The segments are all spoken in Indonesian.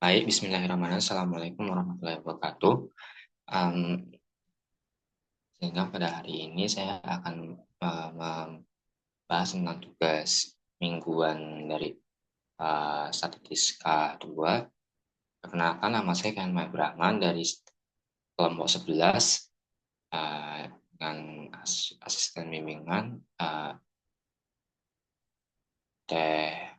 Baik, Bismillahirrahmanirrahim. Assalamualaikum warahmatullahi wabarakatuh. Um, Sehingga pada hari ini saya akan membahas tentang tugas mingguan dari Statistika 2. Perkenalkan, nama saya Khan Brahman dari kelompok 11 dengan asisten bimbingan Teh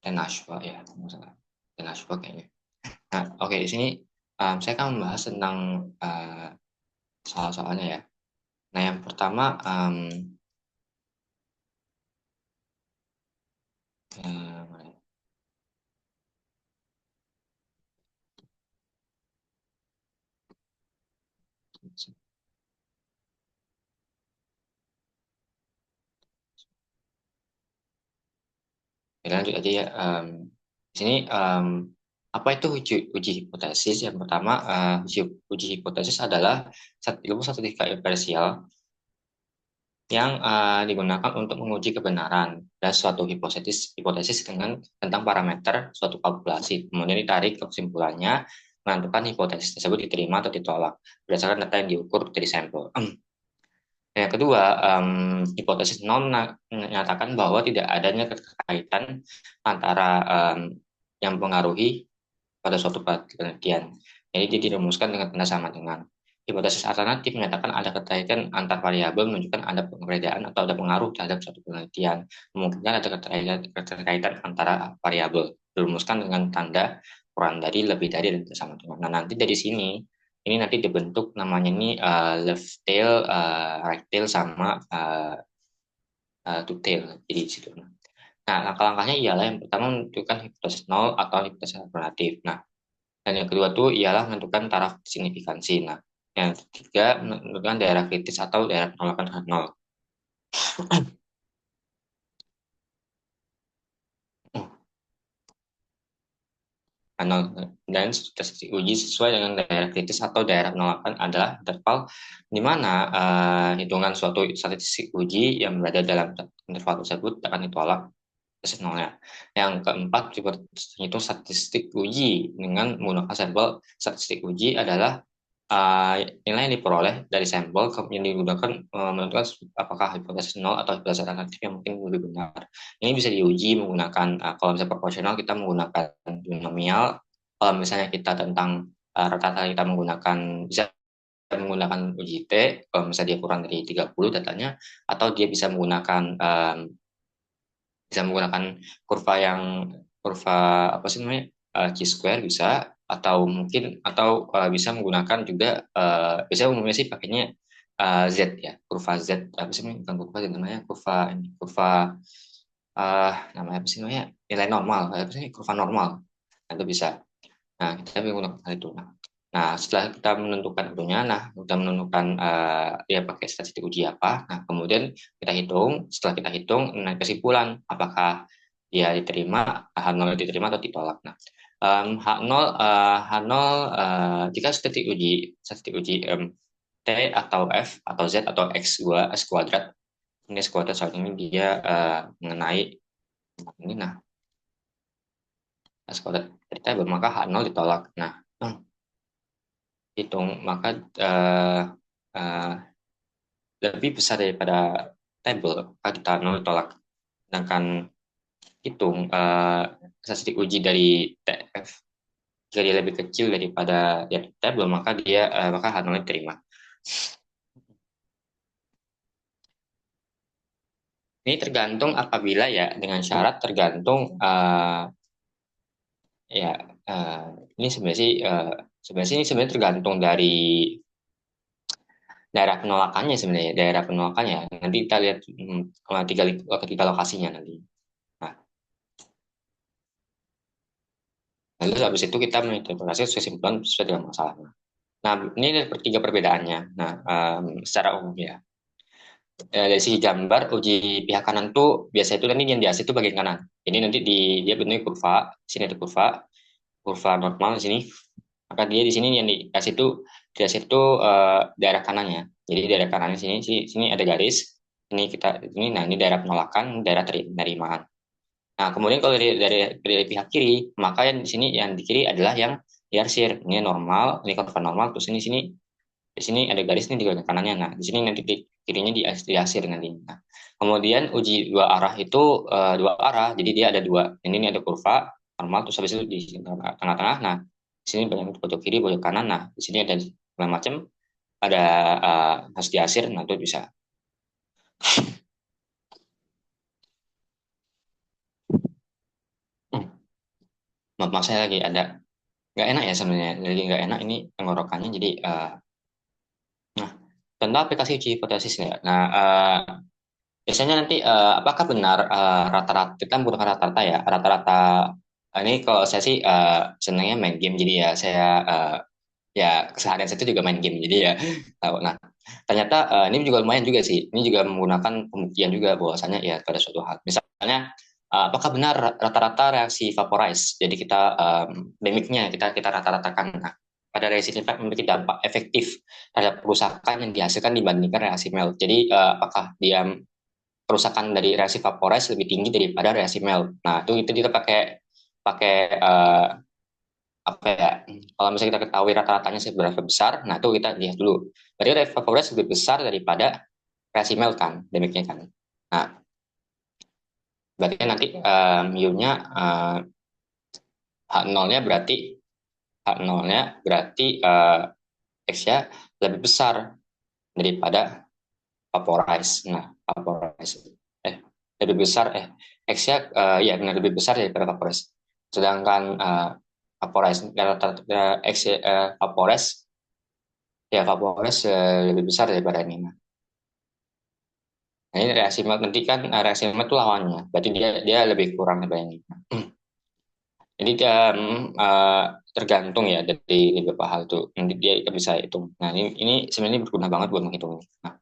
Nashwa ya, Teh Nashwa kayaknya. Nah, oke, di sini saya akan membahas tentang soal-soalnya ya. Nah, yang pertama, kita lanjut aja ya. Di sini apa itu uji hipotesis? Yang pertama, uji hipotesis adalah ilmu statistika imparsial yang digunakan untuk menguji kebenaran dan suatu hipotesis tentang parameter suatu kalkulasi. Kemudian ditarik kesimpulannya, menentukan hipotesis tersebut diterima atau ditolak berdasarkan data yang diukur dari sampel. Yang kedua, hipotesis nol menyatakan bahwa tidak adanya keterkaitan antara yang mempengaruhi pada suatu penelitian. Jadi dia dirumuskan dengan tanda sama dengan. Hipotesis alternatif menyatakan ada keterkaitan antar variabel, menunjukkan ada perbedaan atau ada pengaruh terhadap suatu penelitian. Kemungkinan ada keterkaitan antara variabel, dirumuskan dengan tanda kurang dari, lebih dari, dan sama dengan. Nah, nanti dari sini ini nanti dibentuk namanya ini left tail, right tail, sama two tail. Jadi di situ. Nah, langkah-langkahnya ialah yang pertama menentukan hipotesis nol atau hipotesis alternatif. Nah, dan yang kedua tuh ialah menentukan taraf signifikansi. Nah, yang ketiga menentukan daerah kritis atau daerah penolakan terhadap nol. Dan statistik uji sesuai dengan daerah kritis atau daerah penolakan adalah interval di mana hitungan suatu statistik uji yang berada dalam interval tersebut akan ditolak basis nolnya. Yang keempat, itu statistik uji dengan menggunakan sampel. Statistik uji adalah nilai yang diperoleh dari sampel yang digunakan menentukan apakah hipotesis nol atau hipotesis alternatif yang mungkin lebih benar. Ini bisa diuji menggunakan kalau misalnya proporsional kita menggunakan binomial, kalau misalnya kita tentang rata-rata kita bisa menggunakan uji T, kalau misalnya dia kurang dari 30 datanya, atau dia bisa menggunakan kurva apa sih namanya, chi-square bisa, atau bisa menggunakan juga bisa umumnya sih pakainya Z ya, kurva Z, apa sih namanya, bukan kurva Z, namanya kurva namanya apa sih namanya, nilai normal, apa sih, kurva normal. Nah, itu bisa. Nah, kita menggunakan hal itu. Nah, setelah kita menentukan itunya, kita menentukan ya pakai statistik uji apa. Nah, kemudian kita hitung. Setelah kita hitung, kesimpulan apakah dia diterima, H0 diterima atau ditolak. Nah, H0 H0 jika statistik uji T atau F atau Z atau X kuadrat. Ini X kuadrat, soal ini dia mengenai ini. Nah, X kuadrat kita maka H0 ditolak. Nah, hitung maka uh, lebih besar daripada tabel, maka kita tolak. Sedangkan hitung statistik uji dari TF, jika dia lebih kecil daripada ya, tabel, maka H0 diterima. Ini tergantung apabila ya, dengan syarat tergantung ya ini sebenarnya tergantung dari daerah penolakannya. Nanti kita lihat ketiga lokasinya nanti. Nah, lalu habis itu kita menginterpretasi kesimpulan sesuai dengan masalah. Nah, ini ada tiga perbedaannya. Nah, secara umum ya. Dari sisi gambar, uji pihak kanan tuh biasa itu nanti yang di atas itu bagian kanan. Ini nanti dia bentuknya kurva, di sini ada kurva normal di sini. Maka dia di sini yang di atas itu daerah kanannya. Jadi daerah kanannya sini ada garis. Ini nah ini daerah penolakan, daerah penerimaan. Nah, kemudian kalau dari pihak kiri, maka yang di sini yang di kiri adalah yang diarsir. Ini normal, ini kurva normal, terus ini sini di sini ada garis nih di bagian kanannya. Nah, di sini nanti di kirinya diarsir nanti. Nah, kemudian uji dua arah itu dua arah, jadi dia ada dua. Ini ada kurva normal, terus habis itu di tengah-tengah. Nah, di sini banyak pojok kiri, pojok kanan. Nah, di sini ada segala macam, ada harus diarsir. Nah, itu bisa. Hmm, maaf, saya lagi ada nggak enak ya sebenarnya, lagi nggak enak ini tenggorokannya. Jadi, nah, tentang aplikasi uji hipotesis ya. Nah, biasanya nanti apakah benar rata-rata kita menggunakan rata-rata ya rata-rata ini kalau saya sih senangnya main game jadi ya saya ya keseharian saya itu juga main game jadi ya tahu. Nah, ternyata ini juga lumayan juga sih, ini juga menggunakan pembuktian juga bahwasanya ya pada suatu hal misalnya apakah benar rata-rata reaksi vaporize, jadi kita demiknya kita rata-ratakan. Nah, pada reaksi impact memiliki dampak efektif terhadap kerusakan yang dihasilkan dibandingkan reaksi melt. Jadi apakah dia kerusakan dari reaksi vaporize lebih tinggi daripada reaksi melt. Nah, itu kita pakai pakai apa ya? Kalau misalnya kita ketahui rata-ratanya seberapa besar, nah itu kita lihat dulu. Berarti reaksi vaporize lebih besar daripada reaksi melt kan, demikian kan. Nah, berarti nanti mu-nya H0-nya berarti H0-nya berarti X-nya lebih besar daripada vaporize. Nah, vaporize eh lebih besar X-nya ya benar lebih besar daripada vaporize. Sedangkan vaporize X vaporize ya vaporize lebih besar daripada ini. Nah, ini reaksi mat nanti kan reaksi mat itu lawannya. Berarti dia dia lebih kurang daripada ini. Jadi dia tergantung ya dari beberapa hal itu. Nanti dia bisa hitung. Nah, ini sebenarnya berguna banget buat menghitung ini. Nah,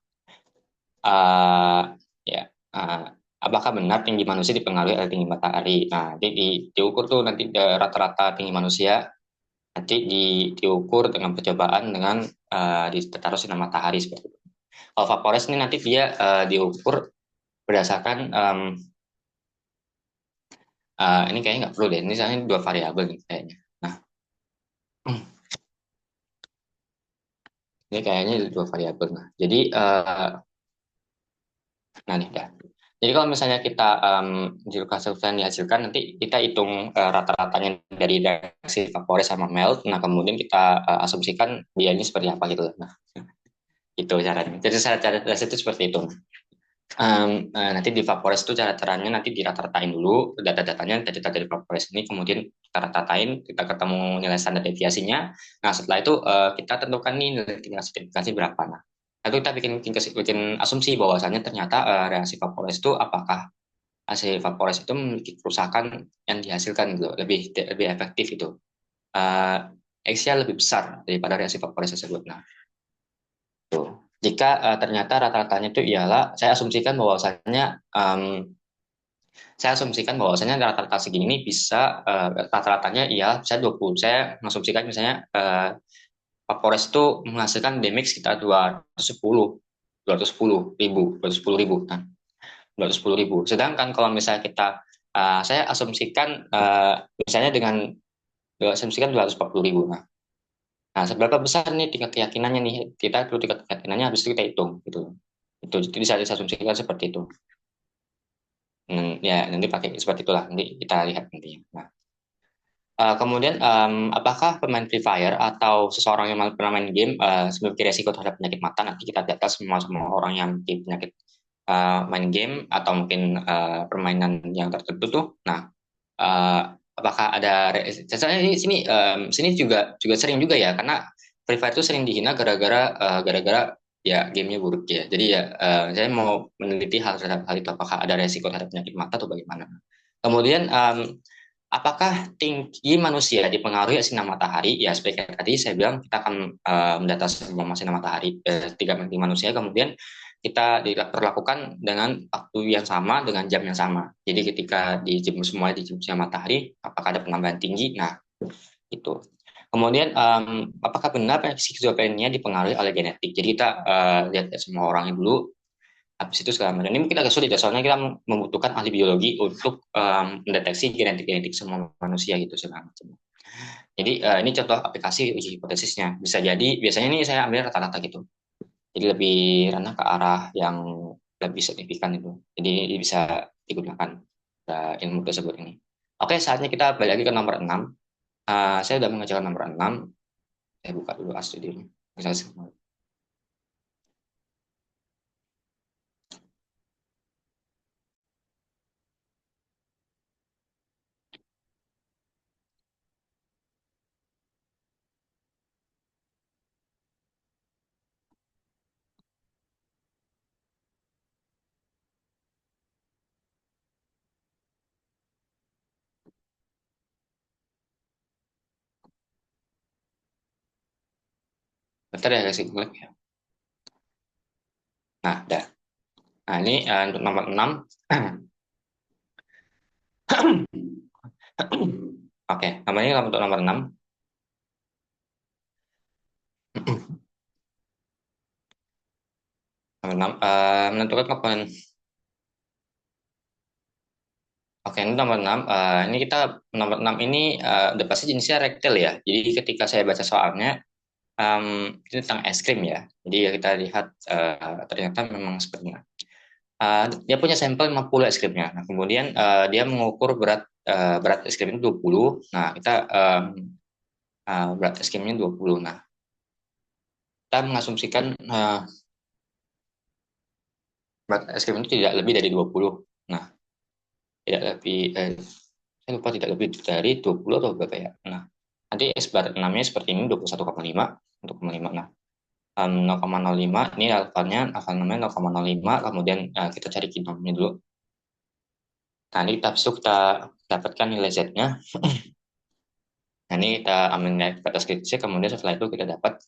uh, ya uh, apakah benar tinggi manusia dipengaruhi oleh tinggi matahari? Nah, jadi diukur tuh nanti rata-rata tinggi manusia nanti diukur dengan percobaan dengan ditaruh sinar matahari seperti itu. Kalau vapores ini nanti dia diukur berdasarkan ini kayaknya nggak perlu deh. Ini soalnya dua variabel nih kayaknya. Nah, ini kayaknya dua variabel. Nah, jadi nah nih dah. Jadi kalau misalnya kita jika yang dihasilkan nanti kita hitung rata-ratanya dari reaksi vapores sama melt. Nah kemudian kita asumsikan dia ini seperti apa gitu. Nah itu caranya. Jadi cara dasar itu seperti itu. Nanti di vapores itu cara-caranya nanti dirata-ratain dulu data-datanya data dari vapores ini, kemudian kita rata-ratain, kita ketemu nilai standar deviasinya. Nah setelah itu kita tentukan nih nilai tingkat signifikansi berapa. Nah itu kita bikin asumsi bahwasannya ternyata reaksi vapores itu apakah hasil vapores itu memiliki kerusakan yang dihasilkan gitu lebih efektif itu uh, X-nya lebih besar daripada reaksi vapores tersebut. Nah tuh jika ternyata rata-ratanya itu ialah saya asumsikan bahwasanya rata-rata segini ini bisa rata-ratanya ialah bisa 20. Saya mengasumsikan misalnya vapores itu menghasilkan damage sekitar 210 ribu. Nah, 210 ribu. Sedangkan kalau misalnya saya asumsikan misalnya dengan asumsikan 240 ribu. Nah, seberapa besar nih tingkat keyakinannya nih? Kita perlu tingkat keyakinannya habis itu kita hitung gitu. Itu bisa disasumsikan seperti itu. Ya nanti pakai seperti itulah, nanti kita lihat nanti. Nah, kemudian apakah pemain Free Fire atau seseorang yang pernah main game memiliki resiko terhadap penyakit mata? Nanti kita data semua orang yang memiliki penyakit main game atau mungkin permainan yang tertentu tuh. Nah, uh, apakah ada saya ini sini juga juga sering juga ya, karena Free Fire itu sering dihina gara-gara ya gamenya buruk ya. Jadi ya saya mau meneliti hal terhadap hal itu, apakah ada resiko terhadap penyakit mata atau bagaimana. Kemudian apakah tinggi manusia dipengaruhi sinar matahari? Ya seperti tadi saya bilang kita akan mendata semua sinar matahari tiga tinggi manusia, kemudian kita diperlakukan dengan waktu yang sama dengan jam yang sama. Jadi ketika semua di sinar matahari, apakah ada penambahan tinggi? Nah itu. Kemudian apakah benar skizofrenia dipengaruhi oleh genetik? Jadi kita lihat ya, semua orangnya dulu. habis itu segala macam. Ini mungkin agak sulit ya, soalnya kita membutuhkan ahli biologi untuk mendeteksi genetik-genetik semua manusia gitu segala macam. Jadi ini contoh aplikasi uji hipotesisnya. Bisa jadi, biasanya ini saya ambil rata-rata gitu. Jadi lebih ranah ke arah yang lebih signifikan itu. Jadi ini bisa digunakan ilmu tersebut ini. Oke, saatnya kita balik lagi ke nomor 6. Saya sudah mengerjakan nomor 6. Saya buka dulu studionya. Bentar ya, kasih klik ya. Nah, dah. Nah, ini untuk nomor 6. Oke, namanya untuk nomor 6. Nomor 6, menentukan komponen. Oke, ini nomor 6. Ini kita nomor 6 ini udah pasti jenisnya rektil ya. Jadi ketika saya baca soalnya, ini tentang es krim ya. Jadi ya kita lihat ternyata memang sepertinya. Dia punya sampel 50 es krimnya. Nah, kemudian dia mengukur berat es krim itu 20. Nah, kita berat es krimnya 20. Nah, kita mengasumsikan berat es krim itu tidak lebih dari 20. Nah, tidak lebih saya lupa, tidak lebih dari 20 atau berapa ya. Nah, nanti es berat 6-nya seperti ini 21,5 untuk 0,5. Nah, 0,05 ini alfanya, alfa namanya 0,05, kemudian kita cari kinomnya dulu. Nah, ini kita, kita dapatkan nilai Z-nya. Nah, ini kita ambil nilai batas kritisnya, kemudian setelah itu kita dapat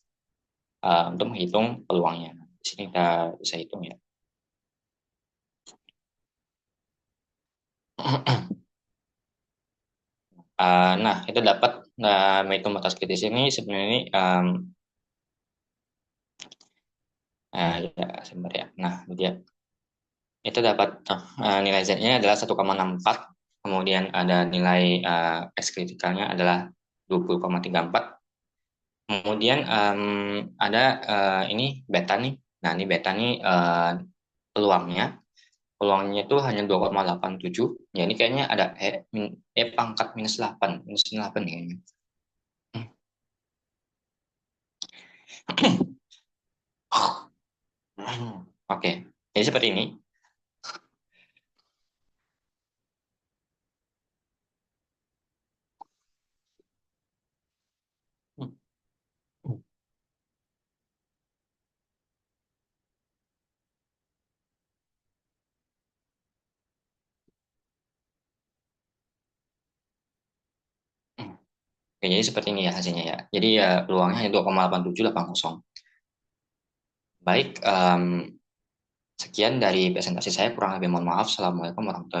untuk menghitung peluangnya. Di sini kita bisa hitung ya. Nah, kita dapat menghitung batas kritis ini sebenarnya ini ya, sebentar ya. Nah, dia itu dapat nilai Z-nya adalah 1,64, kemudian ada nilai S kritikalnya adalah 20,34. Kemudian ada ini beta nih. Nah, ini beta nih peluangnya. Peluangnya itu hanya 2,87. Ya, ini kayaknya ada pangkat minus 8. Minus 8 nih kayaknya. Oke, jadi seperti ini. Oke, jadi seperti ini ya hasilnya ya. Jadi ya peluangnya hanya 2,8780. Baik, sekian dari presentasi saya. Kurang lebih mohon maaf. Assalamualaikum warahmatullahi wabarakatuh.